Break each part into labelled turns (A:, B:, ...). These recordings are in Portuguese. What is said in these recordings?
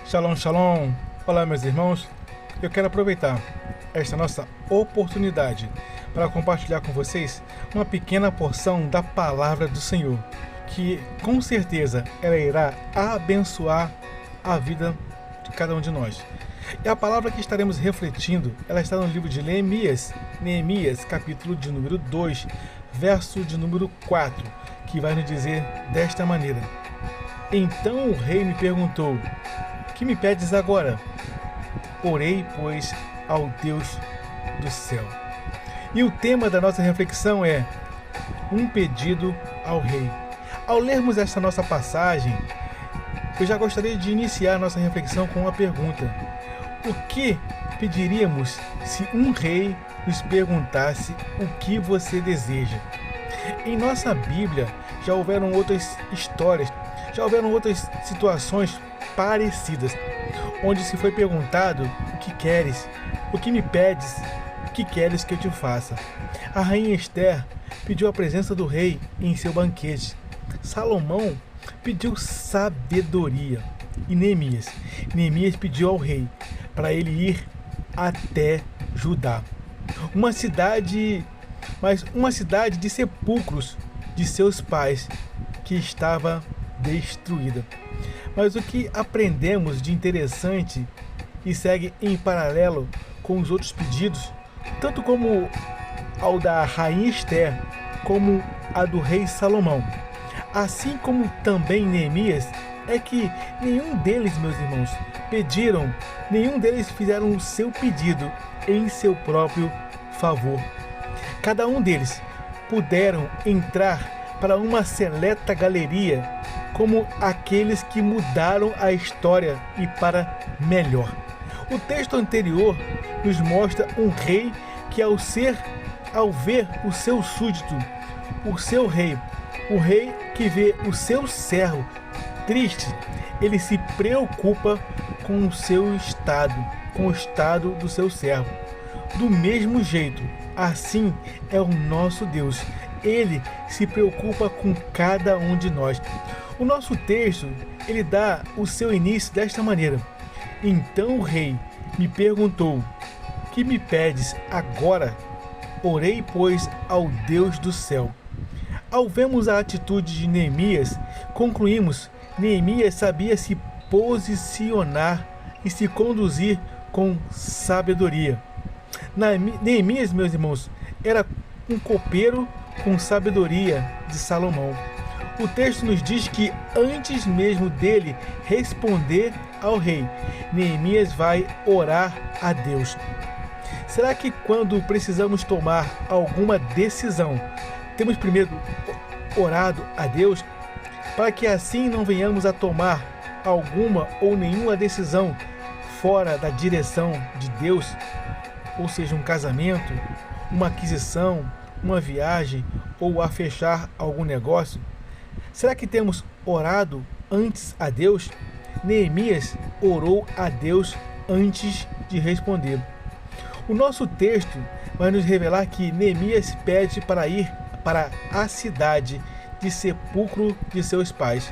A: Shalom, shalom! Olá, meus irmãos. Eu quero aproveitar esta nossa oportunidade para compartilhar com vocês uma pequena porção da palavra do Senhor, que com certeza ela irá abençoar a vida de cada um de nós. E a palavra que estaremos refletindo, ela está no livro de Neemias, capítulo de número 2, verso de número 4, que vai nos dizer desta maneira: Então o rei me perguntou: que me pedes agora? Orei, pois, ao Deus do céu. E o tema da nossa reflexão é um pedido ao rei. Ao lermos esta nossa passagem, eu já gostaria de iniciar nossa reflexão com uma pergunta: o que pediríamos se um rei nos perguntasse o que você deseja? Em nossa Bíblia já houveram outras histórias, já houveram outras situações parecidas, onde se foi perguntado: o que queres? O que me pedes? O que queres que eu te faça? A rainha Esther pediu a presença do rei em seu banquete. Salomão pediu sabedoria. E Neemias pediu ao rei para ele ir até Judá, uma cidade de sepulcros de seus pais que estava destruída. Mas o que aprendemos de interessante e segue em paralelo com os outros pedidos, tanto como ao da rainha Esther, como a do rei Salomão, assim como também Neemias, é que nenhum deles, meus irmãos, nenhum deles fizeram o seu pedido em seu próprio favor. Cada um deles puderam entrar para uma seleta galeria como aqueles que mudaram a história e para melhor. O texto anterior nos mostra um rei que ao ver o seu súdito, o seu rei, o rei que vê o seu servo triste, ele se preocupa com o seu estado, com o estado do seu servo. Do mesmo jeito, assim é o nosso Deus. Ele se preocupa com cada um de nós. O nosso texto, ele dá o seu início desta maneira: Então o rei me perguntou: que me pedes agora? Orei, pois, ao Deus do céu. Ao vermos a atitude de Neemias, concluímos: Neemias sabia se posicionar e se conduzir com sabedoria. Neemias, meus irmãos, era um copeiro com sabedoria de Salomão. O texto nos diz que antes mesmo dele responder ao rei, Neemias vai orar a Deus. Será que quando precisamos tomar alguma decisão, temos primeiro orado a Deus, para que assim não venhamos a tomar alguma ou nenhuma decisão fora da direção de Deus? Ou seja, um casamento, uma aquisição, uma viagem ou a fechar algum negócio? Será que temos orado antes a Deus? Neemias orou a Deus antes de responder. O nosso texto vai nos revelar que Neemias pede para ir para a cidade de sepulcro de seus pais.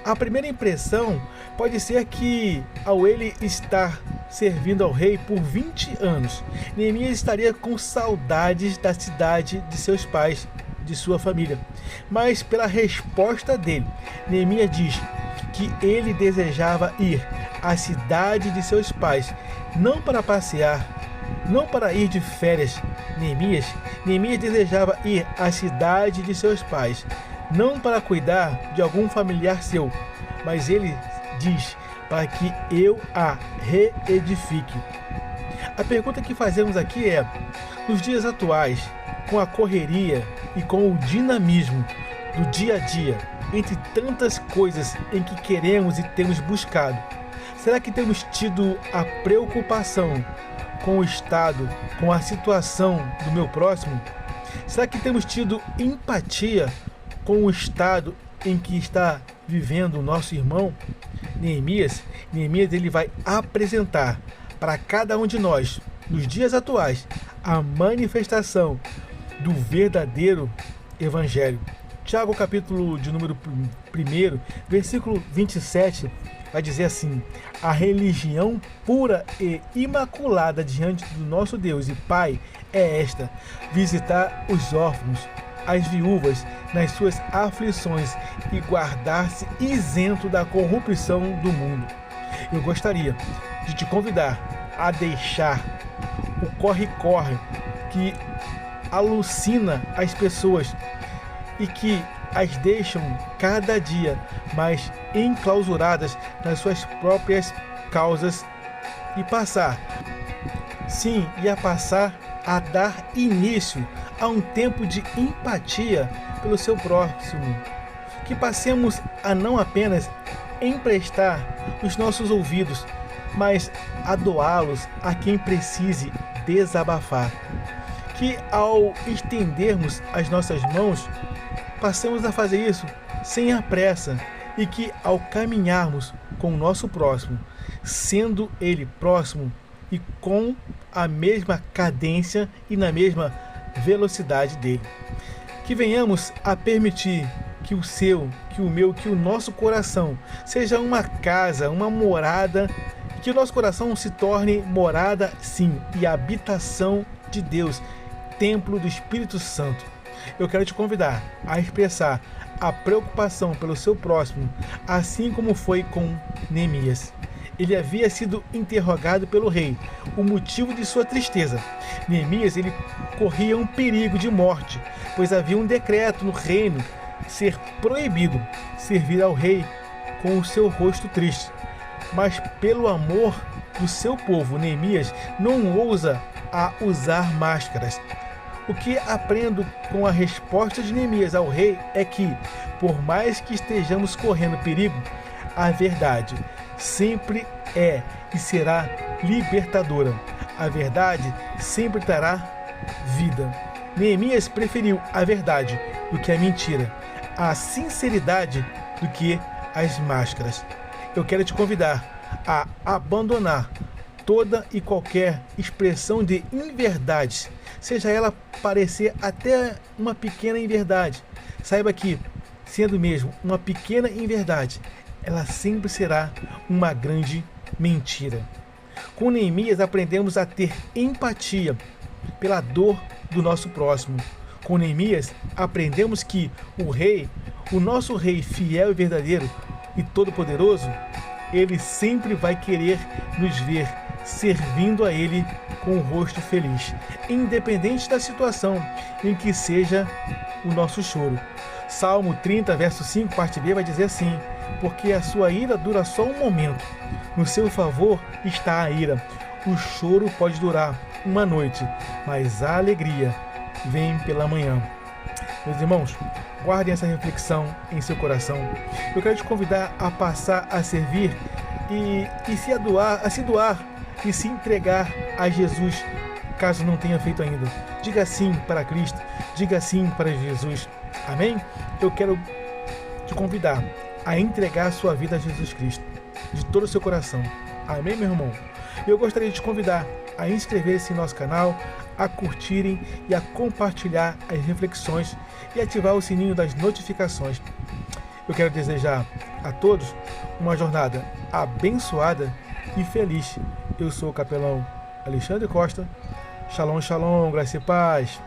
A: A primeira impressão pode ser que, ao ele estar servindo ao rei por 20 anos, Neemias estaria com saudades da cidade de seus pais, de sua família. Mas pela resposta dele, Neemias diz que ele desejava ir à cidade de seus pais, não para passear, não para ir de férias. Neemias desejava ir à cidade de seus pais, não para cuidar de algum familiar seu, mas ele diz: para que eu a reedifique. A pergunta que fazemos aqui é: nos dias atuais, com a correria e com o dinamismo do dia a dia, entre tantas coisas em que queremos e temos buscado, será que temos tido a preocupação com o estado, com a situação do meu próximo? Será que temos tido empatia com o estado em que está vivendo o nosso irmão? Neemias ele vai apresentar para cada um de nós, nos dias atuais, a manifestação do verdadeiro Evangelho. Tiago, capítulo de número 1, versículo 27, vai dizer assim: a religião pura e imaculada diante do nosso Deus e Pai é esta: visitar os órfãos, as viúvas nas suas aflições e guardar-se isento da corrupção do mundo. Eu gostaria de te convidar a deixar o corre-corre que alucina as pessoas e que as deixam cada dia mais enclausuradas nas suas próprias causas e passar a dar início a um tempo de empatia pelo seu próximo. Que passemos a não apenas emprestar os nossos ouvidos, mas a doá-los a quem precise desabafar. Que ao estendermos as nossas mãos, passemos a fazer isso sem a pressa, e que ao caminharmos com o nosso próximo, sendo ele próximo e com a mesma cadência e na mesma velocidade dele. Que venhamos a permitir que o seu, que o meu, que o nosso coração seja uma casa, uma morada, que o nosso coração se torne morada, sim, e habitação de Deus, templo do Espírito Santo. Eu quero te convidar a expressar a preocupação pelo seu próximo, assim como foi com Neemias. Ele havia sido interrogado pelo rei, o motivo de sua tristeza. Neemias, ele corria um perigo de morte, pois havia um decreto no reino ser proibido servir ao rei com o seu rosto triste. Mas pelo amor do seu povo, Neemias não ousa a usar máscaras. O que aprendo com a resposta de Neemias ao rei é que, por mais que estejamos correndo perigo, a verdade sempre é e será libertadora. A verdade sempre trará vida. Neemias preferiu a verdade do que a mentira, a sinceridade do que as máscaras. Eu quero te convidar a abandonar toda e qualquer expressão de inverdades, seja ela parecer até uma pequena inverdade. Saiba que, sendo mesmo uma pequena inverdade, ela sempre será uma grande mentira. Com Neemias aprendemos a ter empatia pela dor do nosso próximo. Com Neemias aprendemos que o rei, o nosso rei fiel e verdadeiro e todo-poderoso, ele sempre vai querer nos ver servindo a ele com o rosto feliz, independente da situação em que seja o nosso choro. Salmo 30, verso 5, parte B, vai dizer assim: porque a sua ira dura só um momento, no seu favor está a ira. O choro pode durar uma noite, mas a alegria vem pela manhã. Meus irmãos, guardem essa reflexão em seu coração. Eu quero te convidar a passar a servir e se doar e se entregar a Jesus, caso não tenha feito ainda. Diga sim para Cristo, diga sim para Jesus. Amém? Eu quero te convidar a entregar a sua vida a Jesus Cristo, de todo o seu coração. Amém, meu irmão? Eu gostaria de te convidar a inscrever-se em nosso canal, a curtirem e a compartilhar as reflexões e ativar o sininho das notificações. Eu quero desejar a todos uma jornada abençoada e feliz. Eu sou o capelão Alexandre Costa. Shalom, shalom, graça e paz.